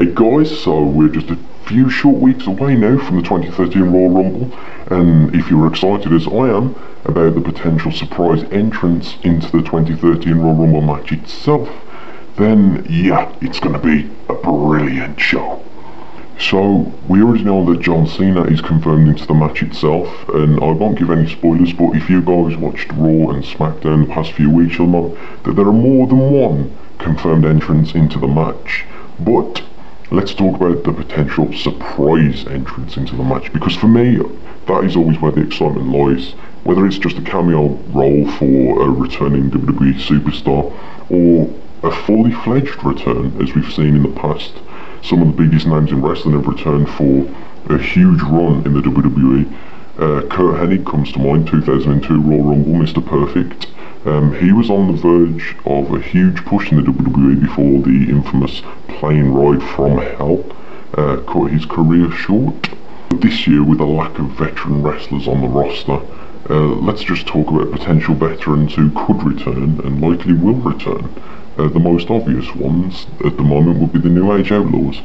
Hey guys, so we're just a few short weeks away now from the 2013 Royal Rumble, and if you're excited as I am about the potential surprise entrance into the 2013 Royal Rumble match itself, then yeah, it's going to be a brilliant show. So, we already know that John Cena is confirmed into the match itself, and I won't give any spoilers, but if you guys watched Raw and SmackDown the past few weeks, you'll know that there are more than one confirmed entrance into the match. But let's talk about the potential surprise entrance into the match, because for me, that is always where the excitement lies. Whether it's just a cameo role for a returning WWE superstar, or a fully fledged return, as we've seen in the past. Some of the biggest names in wrestling have returned for a huge run in the WWE. Kurt Hennig comes to mind, 2002 Royal Rumble, Mr. Perfect. He was on the verge of a huge push in the WWE before the infamous plane ride from hell cut his career short. But this year, with a lack of veteran wrestlers on the roster, let's just talk about potential veterans who could return and likely will return. The most obvious ones at the moment would be the New Age Outlaws.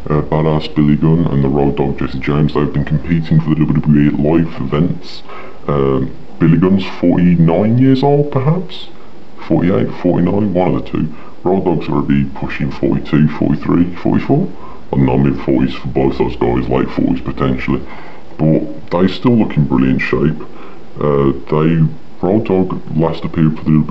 Badass Billy Gunn and the Road Dogg Jesse James. They've been competing for the WWE at live events. Billy Gunn's 49 years old, perhaps? 48, 49, one of the two. Road Dogg's going to be pushing 42, 43, 44? I don't know, mid-40s for both those guys, late 40s potentially. But they still look in brilliant shape. Road Dogg last appeared for the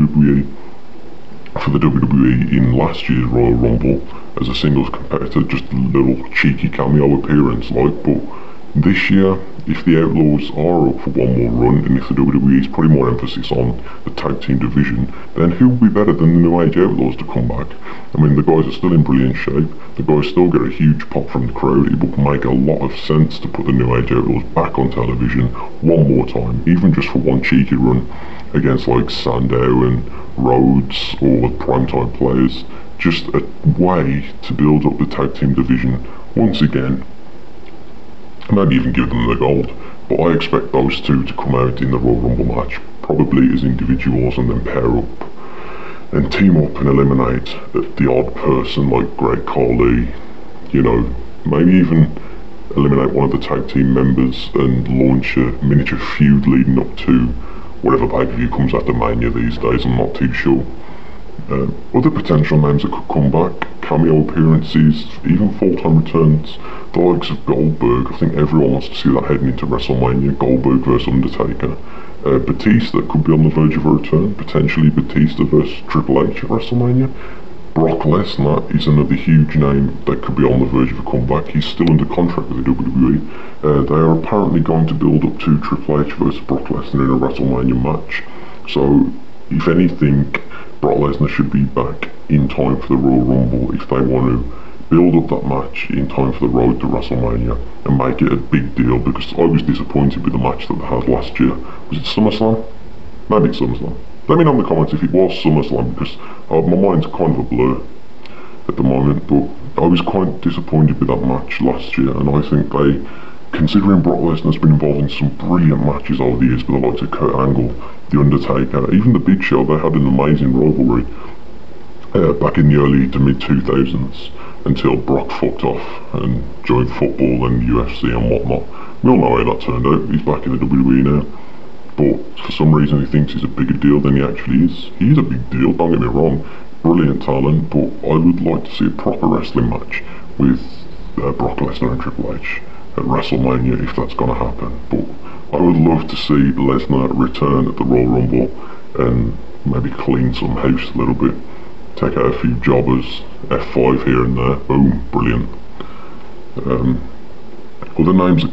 WWE in last year's Royal Rumble as a singles competitor, just a little cheeky cameo appearance but this year, if the Outlaws are up for one more run, and if the WWE is putting more emphasis on the tag team division, then who will be better than the New Age Outlaws to come back? I mean, the guys are still in brilliant shape, the guys still get a huge pop from the crowd. It would make a lot of sense to put the New Age Outlaws back on television one more time, even just for one cheeky run against like Sandow and Rhodes or primetime players. Just a way to build up the tag team division once again. Maybe even give them the gold, but I expect those two to come out in the Royal Rumble match, probably as individuals, and then pair up and team up and eliminate the odd person like Great Khali, you know, maybe even eliminate one of the tag team members and launch a miniature feud leading up to whatever pay-per-view comes after Mania these days. I'm not too sure. Other potential names that could come back, cameo appearances, even full-time returns, the likes of Goldberg. I think everyone wants to see that heading into WrestleMania, Goldberg versus Undertaker. Batista could be on the verge of a return, potentially Batista versus Triple H at WrestleMania. Brock Lesnar is another huge name that could be on the verge of a comeback. He's still under contract with the WWE. They are apparently going to build up to Triple H versus Brock Lesnar in a WrestleMania match. So, if anything, Brock Lesnar should be back in time for the Royal Rumble if they want to build up that match in time for the road to WrestleMania and make it a big deal, because I was disappointed with the match that they had last year. Was it SummerSlam? Maybe it's SummerSlam. Let me know in the comments if it was SummerSlam, because my mind's kind of a blur at the moment, but I was quite disappointed with that match last year, and I think considering Brock Lesnar's been involved in some brilliant matches over the years with the likes of Kurt Angle, The Undertaker, even The Big Show, they had an amazing rivalry back in the early to mid-2000s until Brock fucked off and joined football and UFC and whatnot. We all know how that turned out. He's back in the WWE now. But for some reason he thinks he's a bigger deal than he actually is. He is a big deal, don't get me wrong. Brilliant talent, but I would like to see a proper wrestling match with Brock Lesnar and Triple H at WrestleMania if that's going to happen. But I would love to see Lesnar return at the Royal Rumble and maybe clean some house a little bit. Take out a few jobbers, F5 here and there, boom, brilliant. Other names that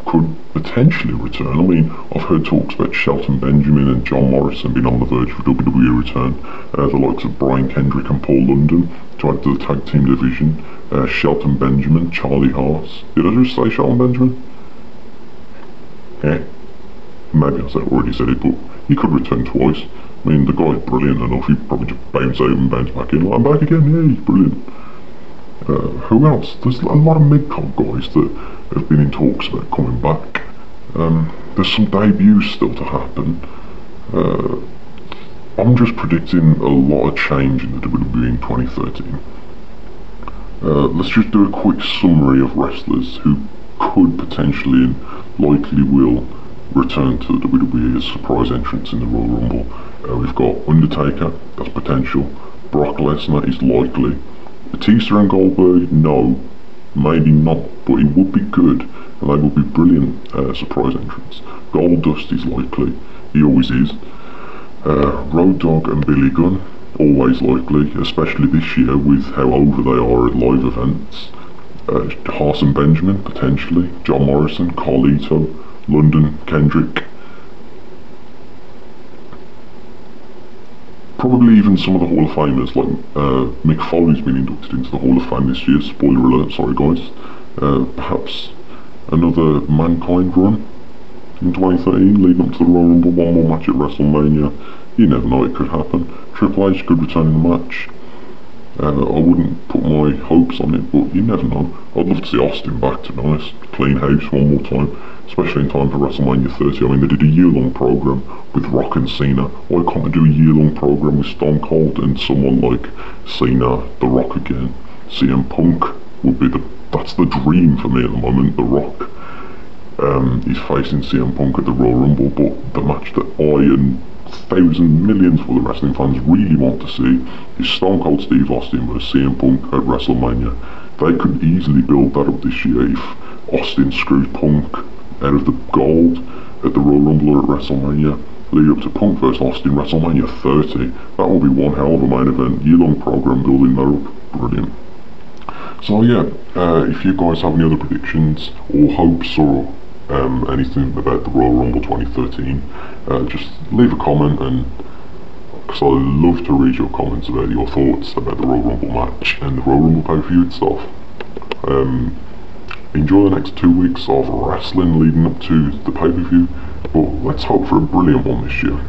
could potentially return, I mean, I've heard talks about Shelton Benjamin and John Morrison being on the verge of a WWE return. The likes of Brian Kendrick and Paul London to add to the tag team division. Shelton Benjamin, Charlie Haas. Did I just say Shelton Benjamin? Maybe I already said it, but he could return twice. I mean, the guy's brilliant enough, he'd probably just bounce out and bounce back in. Like, I'm back again, yeah, he's brilliant. Who else? There's a lot of mid-card guys that have been in talks about coming back. There's some debuts still to happen. I'm just predicting a lot of change in the WWE in 2013. Let's just do a quick summary of wrestlers who could potentially and likely will return to the WWE as surprise entrants in the Royal Rumble. We've got Undertaker, that's potential. Brock Lesnar is likely. Batista and Goldberg, no, maybe not, but it would be good, and they would be brilliant surprise entrants. Goldust is likely, he always is. Road Dogg and Billy Gunn, always likely, especially this year with how over they are at live events. Haas and Benjamin, potentially. John Morrison, Carlito, London, Kendrick. Probably even some of the Hall of Famers, like Mick Foley's been inducted into the Hall of Fame this year, spoiler alert, sorry guys. Perhaps another Mankind run in 2013, leading up to the Royal Rumble, one more match at WrestleMania. You never know, it could happen. Triple H could return in the match. I wouldn't put my hopes on it, but you never know. I'd love to see Austin back, to be honest. Clean house one more time, especially in time for WrestleMania 30. I mean, they did a year-long program with Rock and Cena. Why can't they do a year-long program with Stone Cold and someone like Cena, The Rock again? CM Punk would be that's the dream for me at the moment, The Rock. He's facing CM Punk at the Royal Rumble, but the match that I and thousands, millions of other wrestling fans really want to see is Stone Cold Steve Austin versus CM Punk at WrestleMania. They could easily build that up this year if Austin screws Punk out of the gold at the Royal Rumble or at WrestleMania. Lead up to Punk versus Austin, WrestleMania 30. That will be one hell of a main event. Year-long program building that up. Brilliant. So yeah, if you guys have any other predictions or hopes or anything about the Royal Rumble 2013, just leave a comment, and because I love to read your comments about your thoughts about the Royal Rumble match and the Royal Rumble pay-per-view itself. Enjoy the next 2 weeks of wrestling leading up to the pay-per-view, but let's hope for a brilliant one this year.